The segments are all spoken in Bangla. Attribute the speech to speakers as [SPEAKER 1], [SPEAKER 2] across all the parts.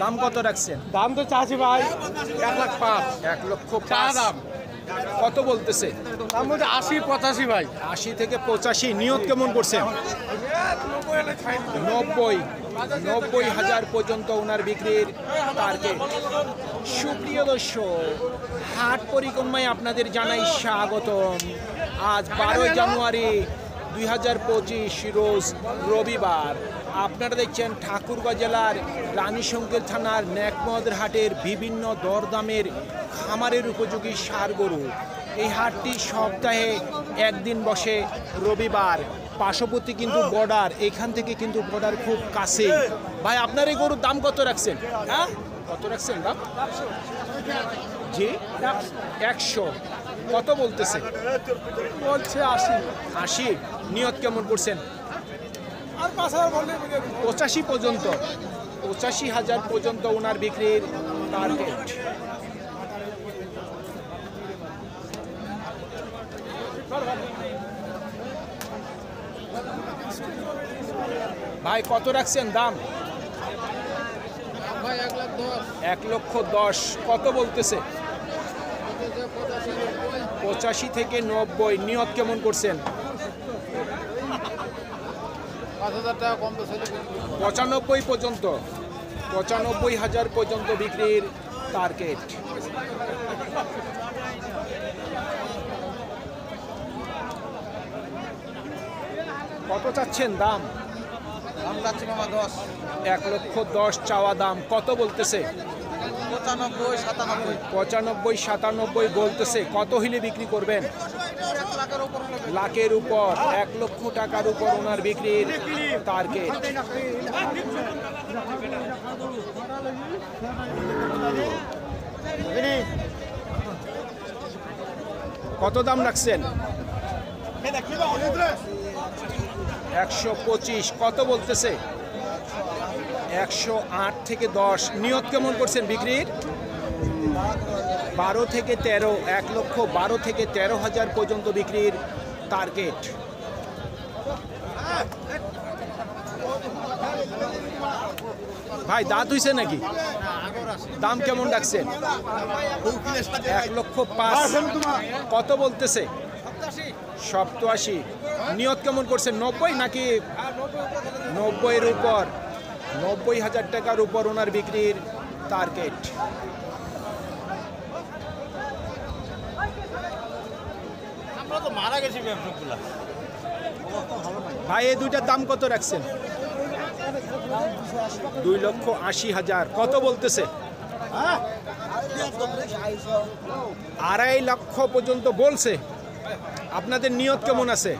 [SPEAKER 1] দাম কত রাখছেন?
[SPEAKER 2] দাম তো চাচ্ছি ভাই 1,05,000।
[SPEAKER 1] 1,05,000
[SPEAKER 2] দাম
[SPEAKER 1] কত বলতেছে?
[SPEAKER 2] দাম বলতে 80-85 ভাই।
[SPEAKER 1] 80 থেকে 85। নিয়ত কেমন করছেন? 90,000 পর্যন্ত ওনার বিক্রির টার্গেট। সুপ্রিয় দর্শক, হাট পরিক্রমায় আপনাদের জানাই স্বাগতম। আজ 12 জানুয়ারি 2025 রোজ রবিবার। আপনারা দেখছেন ঠাকুরগাঁও জেলার রানীশঙ্কর থানার নেকমদের হাটের বিভিন্ন দরদামের খামারের উপযোগী ষাঁড় গরু। এই হাটটি সপ্তাহে একদিন বসে রবিবার। পার্শ্ববর্তী কিন্তু বর্ডার, এখান থেকে কিন্তু বর্ডার খুব কাছে। ভাই আপনার এই গরুর দাম কত রাখছেন? হ্যাঁ, কত রাখছেন দাম? জি 100। কত বলতেছে?
[SPEAKER 2] বলছে 80।
[SPEAKER 1] 80। নিয়ত কেমন করছেন?
[SPEAKER 2] আর 5,000 বললে
[SPEAKER 1] 85 পর্যন্ত। 85,000 পর্যন্ত ওনার বিক্রির টার্গেট। ভাই কত রাখছেন দাম?
[SPEAKER 2] ভাই 1,10,000।
[SPEAKER 1] 1,10,000। কত বলতেছে? 85 থেকে 90। নিয়ত কেমন করছেন?
[SPEAKER 2] 5,000 টাকা কম তো ছেলে
[SPEAKER 1] 95 পর্যন্ত। 95,000 পর্যন্ত বিক্রির টার্গেট। কত চাচ্ছেন দাম?
[SPEAKER 2] দাম যাচ্ছে মামা 10।
[SPEAKER 1] 1,10,000 চাওয়া দাম। কত বলতেছে?
[SPEAKER 2] 95-97।
[SPEAKER 1] 95-97 বলতেছে। কত হইলে বিক্রি করবেন?
[SPEAKER 2] 1 লাখের উপর।
[SPEAKER 1] লাখের উপর। 1 লক্ষ টাকার উপর ওনার বিক্রির টার্গেট। কত দাম রাখছেন? 125। কত বলতেছে? 108 থেকে 10। নিয়ত কেমন করছেন বিক্রির? 12 থেকে 13। 1,12,000 থেকে 13,000 পর্যন্ত বিক্রির টার্গেট। ভাই দাঁত হইছে নাকি? দাম কেমন রাখছেন? 1,05,000। কত বলতেছে? 87। নিয়ত কেমন করছেন? 90 নাকি 90-এর উপর? 90,000 টাকার উপর ওনার বিক্রির টার্গেট।
[SPEAKER 2] আমরা তো মারা গেছি ব্যবসাগুলা।
[SPEAKER 1] ভাই এই দুইটার দাম কত রাখছেন? 2,80,000। কত বলতেছে? 2.5 লক্ষ পর্যন্ত বলছে। আপনাদের নিয়ত কেমন আছে?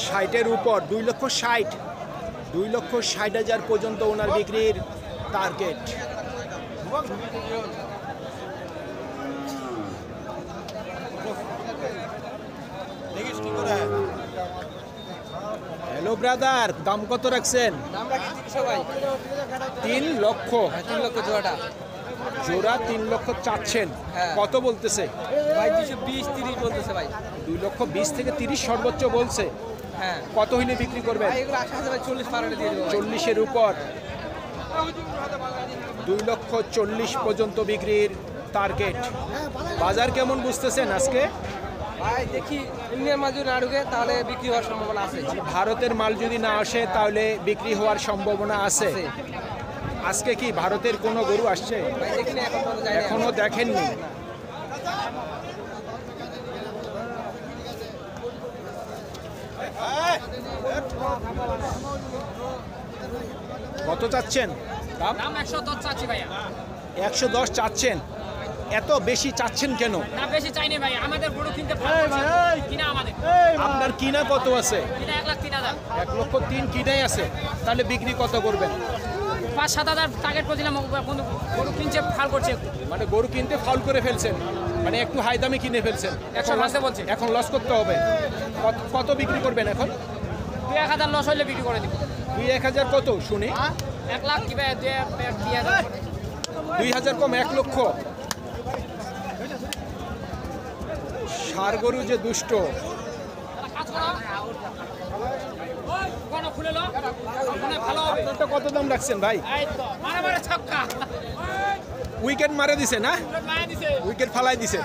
[SPEAKER 1] 60-এর উপর। 2,60,000। 2,60,000 পর্যন্ত ওনার বিক্রির টার্গেট। হ্যালো ব্রাদার, দাম কত রাখছেন?
[SPEAKER 2] দাম রাখি 300 ভাই।
[SPEAKER 1] 3 লক্ষ।
[SPEAKER 2] 3 লক্ষ জোড়াটা।
[SPEAKER 1] জোড়া 3 লক্ষ চাচ্ছেন।
[SPEAKER 2] হ্যাঁ।
[SPEAKER 1] কত বলতেছে?
[SPEAKER 2] ভাই 220-30 বলতেছে ভাই।
[SPEAKER 1] 2,20,000 থেকে 30 সর্বোচ্চ বলছে।
[SPEAKER 2] হ্যাঁ
[SPEAKER 1] কত হইলে বিক্রি করবেন?
[SPEAKER 2] ভাই এগুলো 80,000 ভাই 40 পারে দিয়ে দেবো।
[SPEAKER 1] 40-এর উপর। 2,40,000 পর্যন্ত বিক্রির টার্গেট। বাজার কেমন বুঝতেছেন আজকে?
[SPEAKER 2] ভাই দেখি ইন্ডিয়ান মাল যদি না ঢুকে তাহলে বিক্রি হওয়ার সম্ভাবনা আছে।
[SPEAKER 1] ভারতের মাল যদি না আসে তাহলে বিক্রি হওয়ার সম্ভাবনা আছে।
[SPEAKER 2] আছে।
[SPEAKER 1] আজকে কি ভারতের কোনো গরু আসছে?
[SPEAKER 2] ভাই দেখিনি এখন পর্যন্ত যাই না।
[SPEAKER 1] এখনো দেখেননি। কত চাচ্ছেন দাম?
[SPEAKER 3] দাম 110 চাচ্ছি ভাইয়া।
[SPEAKER 1] 110 চাচ্ছেন। এত বেশি চাচ্ছেন কেন?
[SPEAKER 3] না বেশি চাইনি ভাই, আমাদের গরু কিনতে ভালো কিনা আমাদের
[SPEAKER 1] আপনার কিনা কত আছে?
[SPEAKER 3] কিনা 1,03,000।
[SPEAKER 1] 1,03,000 কিনাই আছে। তাহলে বিক্রি কত করবেন?
[SPEAKER 3] 5-7,000 টার্গেট করেছিলাম, বন্ধু গরু কিনছে ফাল করছে।
[SPEAKER 1] মানে গরু কিনতে ফাউল করে ফেলছেন, মানে একটু হাই দামে কিনে ফেলছেন।
[SPEAKER 3] 100 ভাঙতে বলছে।
[SPEAKER 1] এখন লস করতে হবে। কত বিক্রি করবেন এখন?
[SPEAKER 3] 2-1,000 লস হইলে বিক্রি করে দিব।
[SPEAKER 1] 2-1,000 কত শুনি?
[SPEAKER 3] 1 লাখ কি ভাই? 2,000
[SPEAKER 1] 2,000 কম 1 লক্ষ। ষাঁড় গরু যে দুষ্ট।
[SPEAKER 3] কোনো খুলে লো মনে ভালো হবে।
[SPEAKER 1] আপনারটা কত দাম রাখছেন ভাই?
[SPEAKER 3] এই তো মারে মারে ছক্কা
[SPEAKER 1] উইকেট মারে দিছে না?
[SPEAKER 3] মায়া দিছে।
[SPEAKER 1] উইকেট ফালাই দিছে।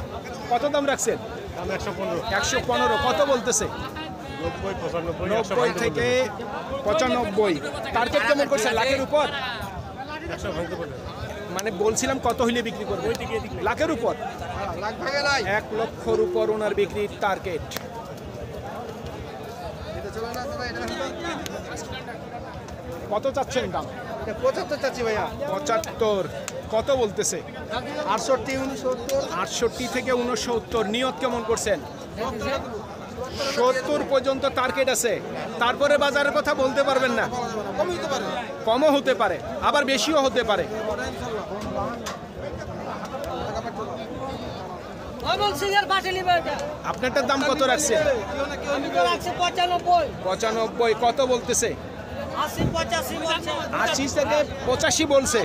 [SPEAKER 1] কত দাম রাখছেন? 115। কত বলতেছে? 90 থেকে 95। টার্গেট কেমন করছেন? লাখের উপর? মানে বলছিলাম কত হইলে বিক্রি করবে? লাখের উপর? 1 লক্ষর উপর ওনার বিক্রির টার্গেট। কত চাচ্ছেন দাম?
[SPEAKER 4] 75 চাচ্ছি ভাইয়া।
[SPEAKER 1] 75। কত বলতেছে?
[SPEAKER 4] 68, 69।
[SPEAKER 1] 68 থেকে 69। নিয়ত কেমন করছেন? 70 পর্যন্ত টার্গেট আছে। তারপরে বাজারের কথা বলতে পারবেন না। কমও হতে পারে, আবার বেশিও হতে পারে। আপনারটার দাম কত রাখছেন? 95। কত বলতেছে? 80 থেকে 85 বলছে।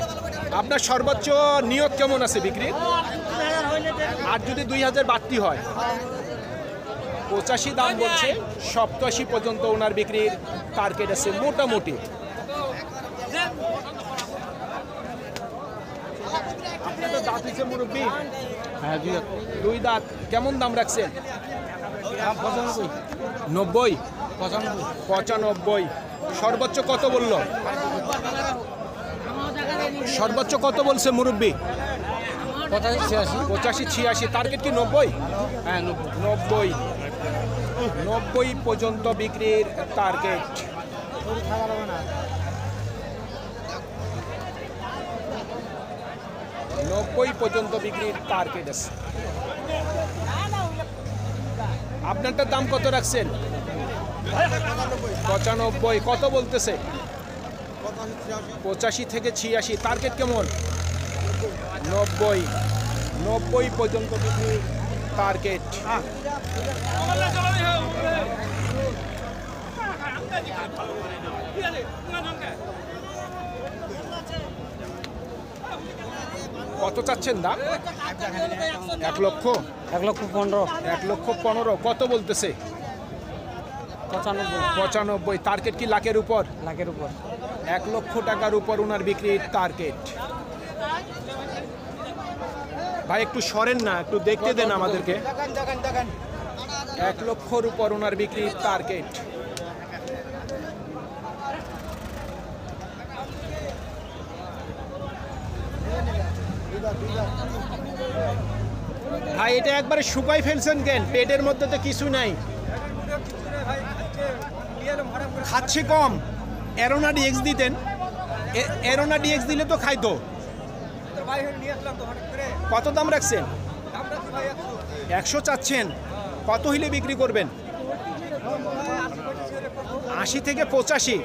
[SPEAKER 1] আপনার সর্বোচ্চ নিয়ত কেমন আছে বিক্রি? আর যদি 2000 বাড়তি হয়? 85 দাম বলছে। 87 পর্যন্ত ওনার বিক্রির টার্গেট আছে মোটামুটি। আপনার তো দাঁত হচ্ছে মুরব্বী?
[SPEAKER 4] হ্যাঁ,
[SPEAKER 1] 2 দাঁত। কেমন দাম রাখছেন? 90। 95। সর্বোচ্চ কত বলল? সর্বোচ্চ কত বলছে মুরব্বী? 85 86। টার্গেট কি 90?
[SPEAKER 4] হ্যাঁ,
[SPEAKER 1] 90। 90 পর্যন্ত বিক্রির টার্গেট। নব্বই পর্যন্ত বিক্রির টার্গেট আছে। আপনারটার দাম কত রাখছেন? 95। কত বলতেছে? 85 থেকে 86। টার্গেট কেমন? 90। 90 পর্যন্ত বিক্রির টার্গেট। কত চাচ্ছেন দাম? 1 লক্ষ?
[SPEAKER 4] 1,15,000।
[SPEAKER 1] 1,15,000। কত বলতেছে? 95। টার্গেট কি লাখের উপর?
[SPEAKER 4] লাখের উপর।
[SPEAKER 1] 1 লক্ষ টাকার উপর ওনার বিক্রির টার্গেট। ভাই একটু সরেন না, একটু দেখতে দেন আমাদেরকে। 1 লক্ষর উপর ওনার বিক্রির টার্গেট। ভাই এটা একবারে শুকাই ফেলছেন কেন? পেটের মধ্যে তো কিছু নাই। খাচ্ছে কম। এরোনা ডিএক্স দিতেন। এরোনা ডিএক্স দিলে তো খাইতো। কত দাম রাখছেন? 100 চাচ্ছেন। কত হইলে বিক্রি করবেন? 80 থেকে 85।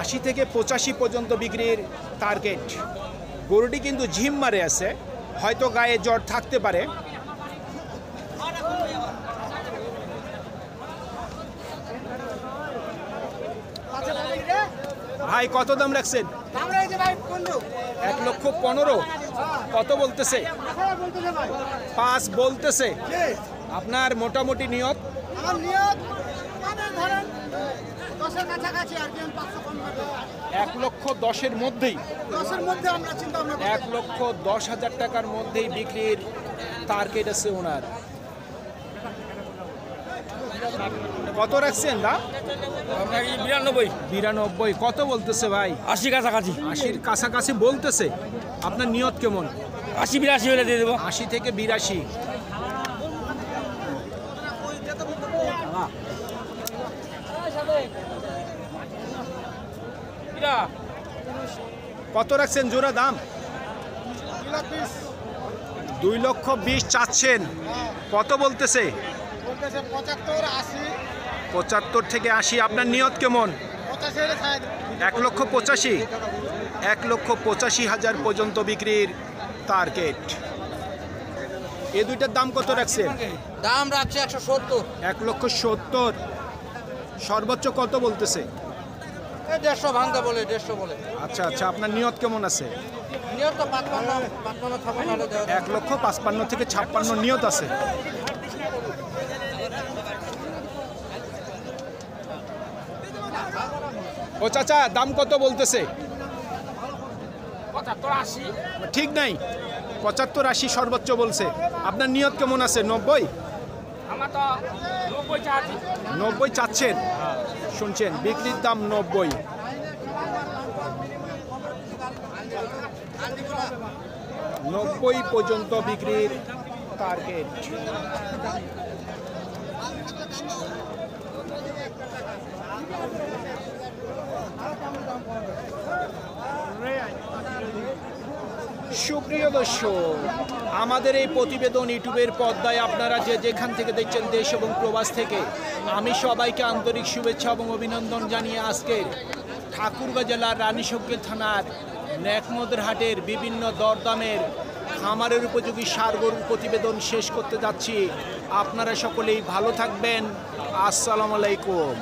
[SPEAKER 1] 80 থেকে 85 পর্যন্ত বিক্রির টার্গেট। গরুটি কিন্তু ঝিম মারে আছে, হয়তো গায়ে জ্বর থাকতে পারে। ভাই কত দাম রাখছেন? 1,15,000। কত বলতেছে? 5 বলতেছে। আপনার মোটামুটি নিয়ত? 1,10,000 মধ্যেই। 1,10,000 টাকার মধ্যেই বিক্রির টার্গেট আছে ওনার। কত রাখছেন দা? 92। কত বলতেছে ভাই?
[SPEAKER 2] 80 কাছাকাছি।
[SPEAKER 1] 80-র কাছাকাছি বলতেছে। আপনার নিয়ত কেমন?
[SPEAKER 2] 80-82 হলে দিয়ে দেবো।
[SPEAKER 1] 80 থেকে 82। কত রাখছেন জোড়া দাম? 2,20,000 চাচ্ছেন। কত বলতেছে? 75 থেকে 80। আপনার নিয়ত কেমন? 1,85,000। 1,85,000 পর্যন্ত বিক্রির টার্গেট। এই দুইটার দাম কত রাখছেন?
[SPEAKER 2] দাম রাখছে 170।
[SPEAKER 1] 1,70,000। সর্বোচ্চ কত বলতেছে?
[SPEAKER 2] 150 ভাঙতে বলে, 150 বলে।
[SPEAKER 1] আচ্ছা আচ্ছা, আপনার নিয়ত কেমন আছে?
[SPEAKER 2] নিয়ত তো 55, 56 হলে দেওয়া।
[SPEAKER 1] 1,55,000 থেকে 56 নিয়ত আছে। ও চাচা দাম কত বলতেছে?
[SPEAKER 3] 75-80
[SPEAKER 1] ঠিক নাই, 75-80 সর্বোচ্চ বলছে। আপনার নিয়ত কেমন আছে? 90?
[SPEAKER 3] আমার তো 90 চাচ্ছি।
[SPEAKER 1] 90 চাচ্ছেন? শুনছেন, বিক্রির দাম 90। 90 পর্যন্ত বিক্রির টার্গেট। সুপ্রিয় দর্শক, আমাদের এই প্রতিবেদন ইউটিউবের পর্দায় আপনারা যে যেখান থেকে দেখছেন, দেশ এবং প্রবাস থেকে, আমি সবাইকে আন্তরিক শুভেচ্ছা এবং অভিনন্দন জানিয়ে আজকের ঠাকুরগাঁ জেলার রানীশঙ্কর থানার নেকমদের হাটের বিভিন্ন দরদামের খামারের উপযোগী ষাঁড় গরুর প্রতিবেদন শেষ করতে যাচ্ছি। আপনারা সকলেই ভালো থাকবেন। আসসালামু আলাইকুম।